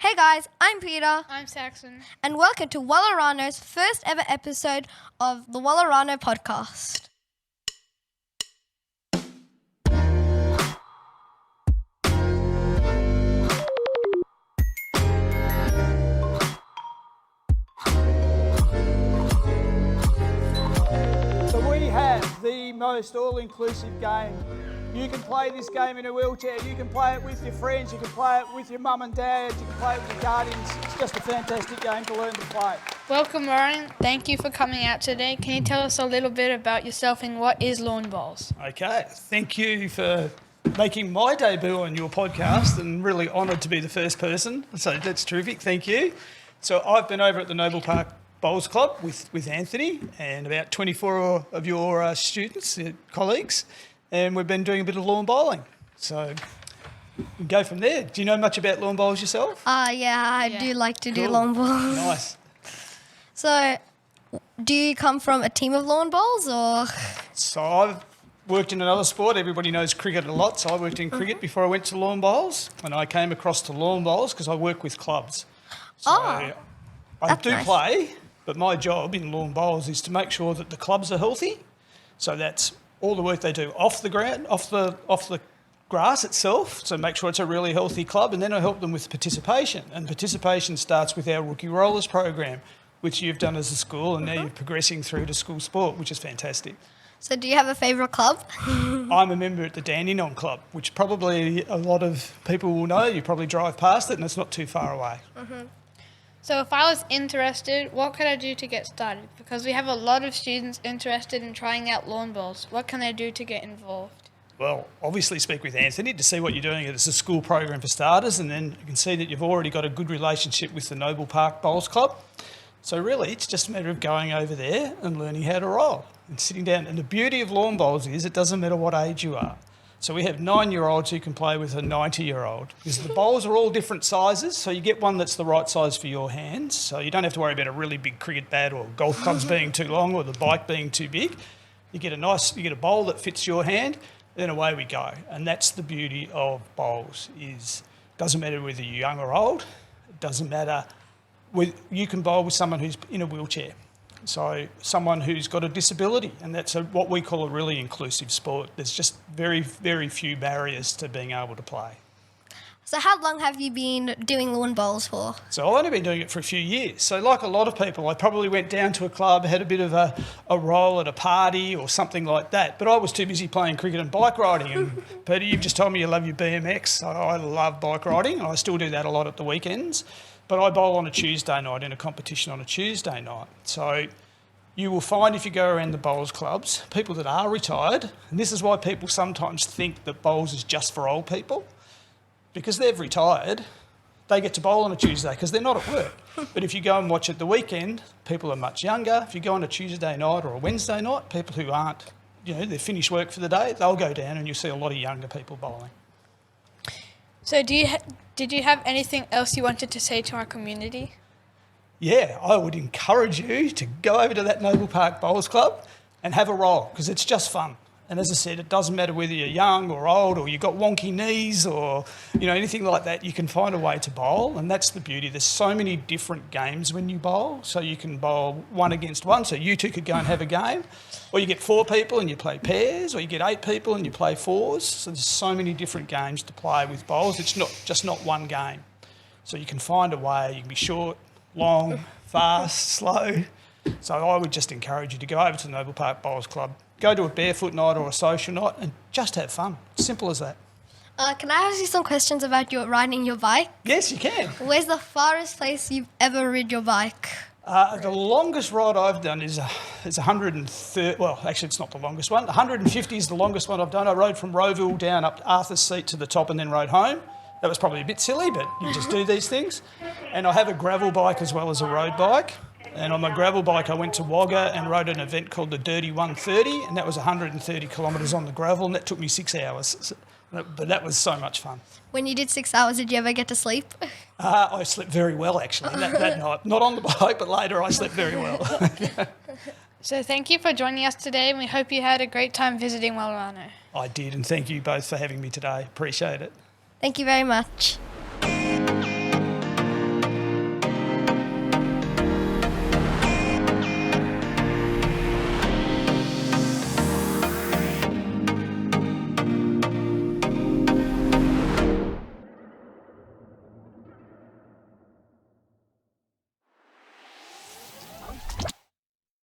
Hey guys, I'm Peter. I'm Saxon. And welcome to Wallarano's first ever episode of the Wallarano podcast. So we have the most all-inclusive game. You can play this game in a wheelchair, you can play it with your friends, you can play it with your mum and dad, you can play it with your guardians. It's just a fantastic game to learn to play. Welcome, Warren. Thank you for coming out today. Can you tell us a little bit about yourself and what is lawn bowls? Okay, thank you for making my debut on your podcast, and really honoured to be the first person. So that's terrific, thank you. So I've been over at the Noble Park Bowls Club with Anthony and about 24 of your students, colleagues, and we've been doing a bit of lawn bowling. So we can go from there. Do you know much about lawn bowls yourself? I do like to do Cool. lawn bowls. Nice. So, do you come from a team of lawn bowls or? So I've worked in another sport. Everybody knows cricket a lot. So I worked in cricket before I went to lawn bowls, and I came across to lawn bowls because I work with clubs. So I that's do nice. play, but my job in lawn bowls is to make sure that the clubs are healthy. So that's all the work they do off the ground, off the grass itself, so make sure it's a really healthy club, and then I help them with participation. And participation starts with our Rookie Rollers program, which you've done as a school, and now you're progressing through to school sport, which is fantastic. So, do you have a favourite club? I'm a member at the Dandenong Club, which probably a lot of people will know. You probably drive past it and it's not too far away. So if I was interested, what could I do to get started? Because we have a lot of students interested in trying out lawn bowls. What can they do to get involved? Well, obviously speak with Anthony to see what you're doing. It's a school program for starters, and then you can see that you've already got a good relationship with the Noble Park Bowls Club. So really, it's just a matter of going over there and learning how to roll and sitting down. And the beauty of lawn bowls is it doesn't matter what age you are. So we have 9-year-olds who can play with a 90-year-old. Because the bowls are all different sizes, so you get one that's the right size for your hands. So you don't have to worry about a really big cricket bat or golf clubs being too long or the bike being too big. You get a bowl that fits your hand, then away we go. And that's the beauty of bowls. Doesn't matter whether you're young or old. It doesn't matter. You can bowl with someone who's in a wheelchair. So someone who's got a disability, and that's what we call a really inclusive sport. There's just very, very few barriers to being able to play. So, how long have you been doing lawn bowls for? So I've only been doing it for a few years. So like a lot of people, I probably went down to a club, had a bit of a roll at a party or something like that. But I was too busy playing cricket and bike riding. And Peter, you've just told me you love your BMX. So I love bike riding. I still do that a lot at the weekends. But I bowl on a Tuesday night in a competition on a Tuesday night. So you will find if you go around the bowls clubs, people that are retired, and this is why people sometimes think that bowls is just for old people, because they've retired, they get to bowl on a Tuesday because they're not at work. But if you go and watch at the weekend, people are much younger. If you go on a Tuesday night or a Wednesday night, people who aren't, they've finished work for the day, they'll go down and you'll see a lot of younger people bowling. So did you have anything else you wanted to say to our community? Yeah, I would encourage you to go over to that Noble Park Bowls Club and have a roll, because it's just fun. And as I said, it doesn't matter whether you're young or old or you've got wonky knees or anything like that. You can find a way to bowl, and that's the beauty. There's so many different games when you bowl. So you can bowl 1 against 1, so you two could go and have a game. Or you get 4 people and you play pairs, or you get 8 people and you play fours. So there's so many different games to play with bowls. It's not one game. So you can find a way. You can be short, long, fast, slow. So I would just encourage you to go over to the Noble Park Bowls Club, go to a barefoot night or a social night and just have fun. Simple as that. Can I ask you some questions about your riding your bike? Yes, you can. Where's the farthest place you've ever rid your bike? The longest ride I've done is 130. Well, actually, it's not the longest one. 150 is the longest one I've done. I rode from Rowville down up Arthur's Seat to the top and then rode home. That was probably a bit silly, but you just do these things. And I have a gravel bike as well as a road bike. And on my gravel bike, I went to Wagga and rode an event called the Dirty 130, and that was 130 kilometres on the gravel, and that took me 6 hours. But that was so much fun. When you did 6 hours, did you ever get to sleep? I slept very well, actually, that night. Not on the bike, but later I slept very well. So thank you for joining us today, and we hope you had a great time visiting Wallarano. I did, and thank you both for having me today. Appreciate it. Thank you very much.